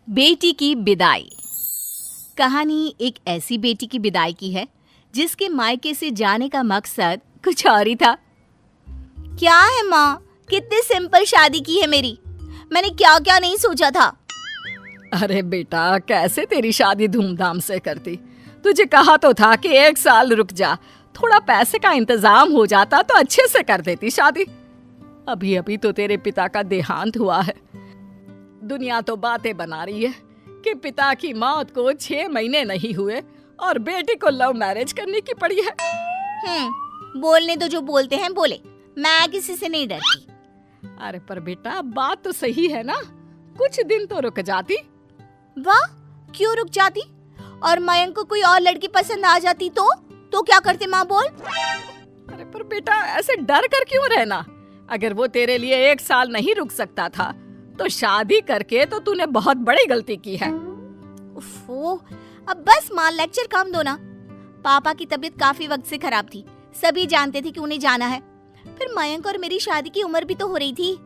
बेटी की विदाई। कहानी एक ऐसी बेटी की विदाई की है जिसके मायके से जाने का मकसद कुछ और ही था। क्या है माँ, कितनी सिंपल शादी की है मेरी। मैंने क्या क्या नहीं सोचा था। अरे बेटा, कैसे तेरी शादी धूमधाम से करती। तुझे कहा तो था कि 1 साल रुक जा, थोड़ा पैसे का इंतजाम हो जाता तो अच्छे से कर देती शादी। अभी अभी तो तेरे पिता का देहांत हुआ है। दुनिया तो बातें बना रही है कि पिता की मौत को 6 महीने नहीं हुए और बेटी को लव मैरिज करने की पड़ी है। बोलने तो जो बोलते हैं बोले, मैं किसी से नहीं डरती। अरे पर बेटा, बात तो सही है ना, कुछ दिन तो रुक जाती। वाह, क्यों रुक जाती? और मयंक को कोई और लड़की पसंद आ जाती तो क्या करते माँ, बोल। अरे पर बेटा, ऐसे डर कर क्यों रहना। अगर वो तेरे लिए 1 साल नहीं रुक सकता था तो शादी करके तो तूने बहुत बड़ी गलती की है। उफ़ो, अब बस माँ, लेक्चर कम दो ना। पापा की तबीयत काफी वक्त से खराब थी, सभी जानते थे कि उन्हें जाना है। फिर मयंक और मेरी शादी की उम्र भी तो हो रही थी।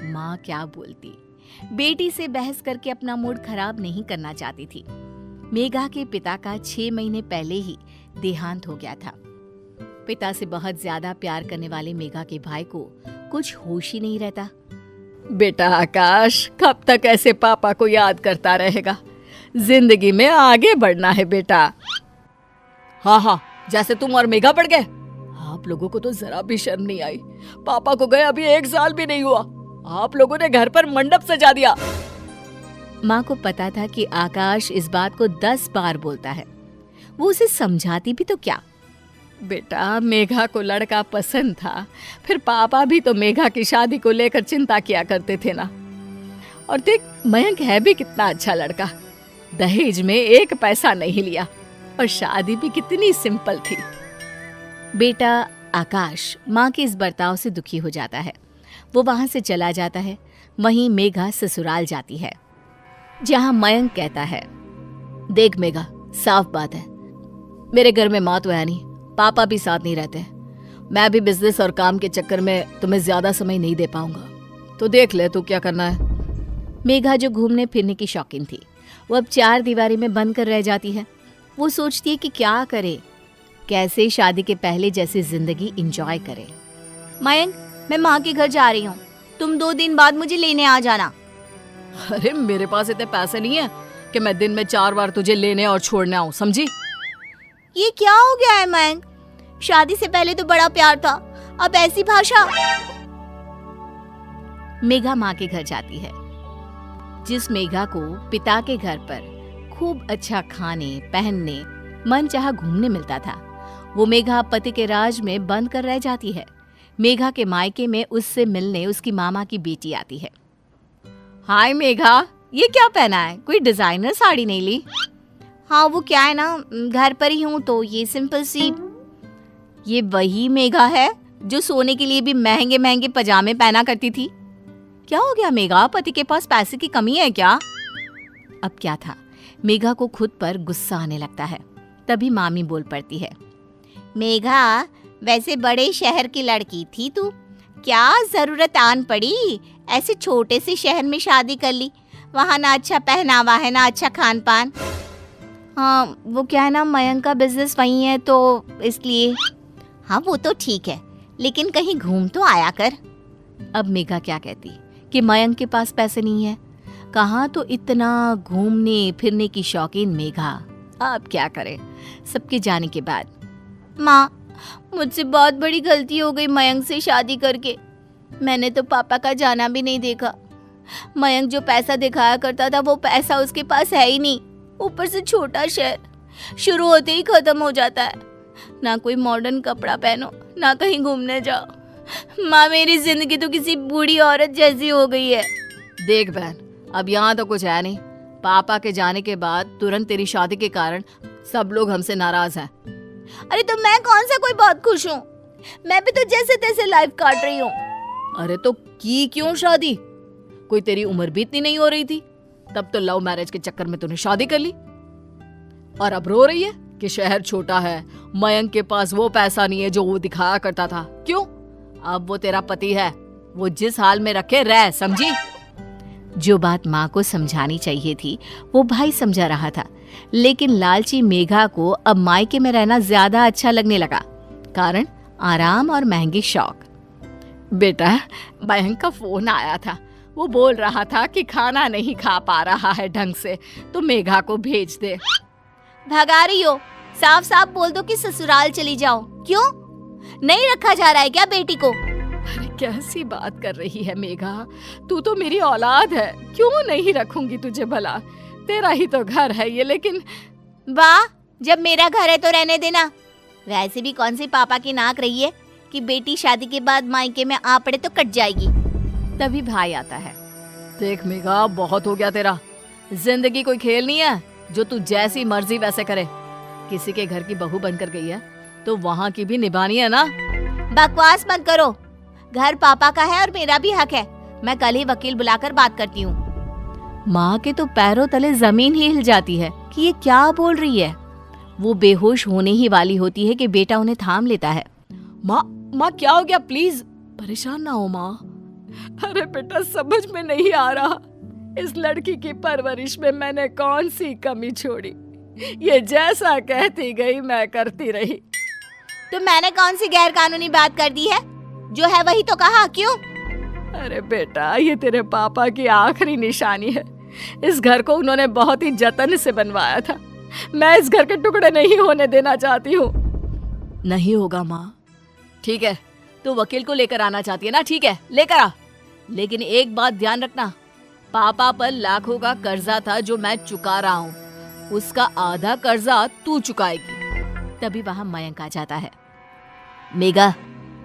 माँ क्या बोलती, बेटी से बहस करके अपना मूड खराब नहीं करना चाहती थी। मेघा के पिता का 6 महीने पहले ही देहांत हो गया था। पिता से बहुत ज्यादा प्यार करने वाले मेघा के भाई को कुछ होश ही नहीं रहता। बेटा आकाश, कब तक ऐसे पापा को याद करता रहेगा। जिंदगी में आगे बढ़ना है बेटा। हाँ, जैसे तुम और मेघा बढ़ गए। आप लोगों को तो जरा भी शर्म नहीं आई। पापा को गए अभी 1 साल भी नहीं हुआ, आप लोगों ने घर पर मंडप सजा दिया। माँ को पता था कि आकाश इस बात को 10 बार बोलता है। वो उसे समझाती भी तो क्या। बेटा, मेघा को लड़का पसंद था, फिर पापा भी तो मेघा की शादी को लेकर चिंता किया करते थे ना। और देख, मयंक है भी कितना अच्छा लड़का। दहेज में 1 पैसा नहीं लिया और शादी भी कितनी सिंपल थी। बेटा आकाश माँ के इस बर्ताव से दुखी हो जाता है। वो वहां से चला जाता है। वहीं मेघा ससुराल जाती है, जहां मयंक कहता है, देख मेघा, साफ बात है, मेरे घर में माँ तो है नहीं, पापा भी साथ नहीं रहते। मैं भी बिजनेस और काम के चक्कर में तुम्हें ज्यादा समय नहीं दे पाऊंगा, तो देख ले तू क्या करना है। मेघा जो घूमने फिरने की शौकीन थी, वो अब 4 दीवारी में बंद कर रह जाती है। वो सोचती है कि क्या करे, कैसे शादी के पहले जैसी जिंदगी एंजॉय करे। मयंक, मैं माँ के घर जा रही हूँ, तुम 2 दिन बाद मुझे लेने आ जाना। अरे मेरे पास इतने पैसे नहीं है कि मैं दिन में 4 बार तुझे लेने और छोड़ने आऊं, समझी? ये क्या हो गया है मयंक? शादी से पहले तो बड़ा प्यार था, अब ऐसी भाषा। मेघा माँ के घर जाती है। जिस मेघा को पिता के घर पर खूब अच्छा खाने पहनने मन चाहा घूमने मिलता था, वो मेघा पति के राज में बंद कर रह जाती है। मेघा के मायके में उससे मिलने उसकी मामा की बेटी आती है। हाय मेघा, ये क्या पहना है? कोई डिजाइनर साड़ी नहीं ली? हाँ, वो क्या है ना, घर पर ही हूँ तो ये सिंपल सी। ये वही मेघा है जो सोने के लिए भी महंगे महंगे पजामे पहना करती थी। क्या हो गया मेघा, पति के पास पैसे की कमी है क्या? अब क्या था, मेघा को खुद पर गुस्सा आने लगता है। तभी मामी बोल पड़ती है, मेघा, वैसे बड़े शहर की लड़की थी तू, क्या जरूरत आन पड़ी ऐसे छोटे से शहर में शादी कर ली? वहाँ ना अच्छा पहनावा है ना अच्छा खान पान। हाँ, वो क्या है ना, मयंक का बिजनेस वही है तो इसलिए। हाँ वो तो ठीक है, लेकिन कहीं घूम तो आया कर। अब मेघा क्या कहती कि मयंक के पास पैसे नहीं है। कहाँ तो इतना घूमने फिरने की शौकीन मेघा। अब क्या करे सबके जाने के बाद। माँ, मुझसे बहुत बड़ी गलती हो गई मयंक से शादी करके। मैंने तो पापा का जाना भी नहीं देखा। मयंक जो पैसा दिखाया करता था वो पैसा उसके पास है ही नहीं। ऊपर से छोटा शहर, शुरू होते ही खत्म हो जाता है। ना कोई मॉडर्न कपड़ा पहनो, ना कहीं घूमने जाओ। माँ, मेरी जिंदगी तो किसी बूढ़ी औरत जैसी हो गई है। देख बहन, अब यहाँ तो कुछ है नहीं। पापा के जाने के बाद तुरंत तेरी शादी के कारण सब लोग हमसे नाराज हैं। अरे तो मैं कौन सा कोई बहुत खुश हूँ? मैं भी तो जैसे तैसे लाइफ काट रही हूँ। अरे तो की क्यों शादी? कोई तेरी उम्र भी इतनी नहीं हो रही थी, तब तो लव मैरिज के चक्कर में तूने शादी कर ली। और अब रो रही है कि शहर छोटा है, मयंक के पास वो पैसा नहीं है जो वो दिखाया करता था। क्यों? अब वो तेरा पति है, वो जिस हाल में रखे रह, समझी? जो बात माँ को समझानी चाहिए थी वो भाई समझा रहा था, लेकिन लालची मेघा को अब मायके में रहना ज्यादा अच्छा लगने लगा। कारण आराम और महंगी शौक। बेटा, मयंक का फोन आया था। वो बोल रहा था कि खाना नहीं खा पा रहा है ढंग से, तो मेघा को भेज दे। भगा रही हो? साफ साफ बोल दो कि ससुराल चली जाओ। क्यों नहीं रखा जा रहा है क्या बेटी को? अरे कैसी बात कर रही है मेघा, तू तो मेरी औलाद है, क्यों नहीं रखूंगी तुझे भला? तेरा ही तो घर है ये। लेकिन वाह, जब मेरा घर है तो रहने देना। वैसे भी कौन सी पापा की नाक रही है कि बेटी शादी के बाद मायके में आ पड़े तो कट जाएगी। तभी भाई आता है। देख मेघा, बहुत हो गया तेरा। जिंदगी कोई खेल नहीं है जो तू जैसी मर्जी वैसे करे। किसी के घर की बहू बनकर गई है तो वहाँ की भी निभानी है ना। बकवास मत करो। घर पापा का है और मेरा भी हक है। मैं कल ही वकील बुलाकर बात करती हूँ। माँ के तो पैरों तले जमीन ही हिल जाती है कि ये क्या बोल रही है। वो बेहोश होने ही वाली होती है कि बेटा उन्हें थाम लेता है। माँ क्या हो गया? प्लीज परेशान ना हो माँ। अरे बेटा, समझ में नहीं आ रहा इस लड़की की परवरिश में मैंने कौन सी कमी छोड़ी। ये जैसा कहती गई मैं करती रही। तो मैंने कौन सी गैर कानूनी बात कर दी है? जो है वही तो कहा। क्यों? अरे बेटा, ये तेरे पापा की आखिरी निशानी है। इस घर को उन्होंने बहुत ही जतन से बनवाया था। मैं इस घर के टुकड़े नहीं होने देना चाहती हूँ। नहीं होगा माँ। ठीक है, तू वकील को लेकर आना चाहती है ना? ठीक है, लेकर आ। लेकिन एक बात ध्यान रखना, पापा पर लाखों का कर्जा था जो मैं चुका रहा हूँ, उसका आधा कर्जा तू चुकाएगी। तभी वहां मयंक आ जाता है। मेघा,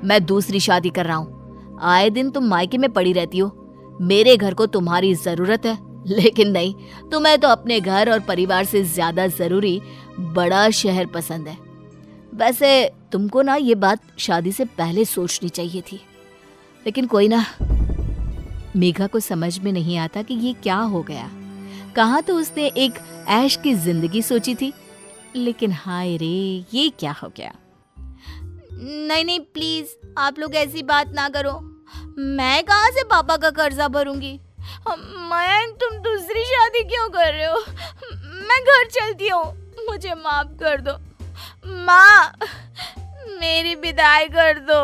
मैं दूसरी शादी कर रहा हूँ। आए दिन तुम मायके में पड़ी रहती हो। मेरे घर को तुम्हारी जरूरत है, लेकिन नहीं, तुम्हें तो अपने घर और परिवार से ज्यादा जरूरी बड़ा शहर पसंद है। वैसे तुमको ना ये बात शादी से पहले सोचनी चाहिए थी, लेकिन कोई ना। मेघा को समझ में नहीं आता कि ये क्या हो गया। कहाँ तो उसने एक ऐश की जिंदगी सोची थी, लेकिन हाय रे, ये क्या हो गया। नहीं प्लीज, आप लोग ऐसी बात ना करो। मैं कहाँ से पापा का कर्जा भरूंगी? मयंक, तुम दूसरी शादी क्यों कर रहे हो? मैं घर चलती हूँ, मुझे माफ कर दो। माँ, मेरी विदाई कर दो।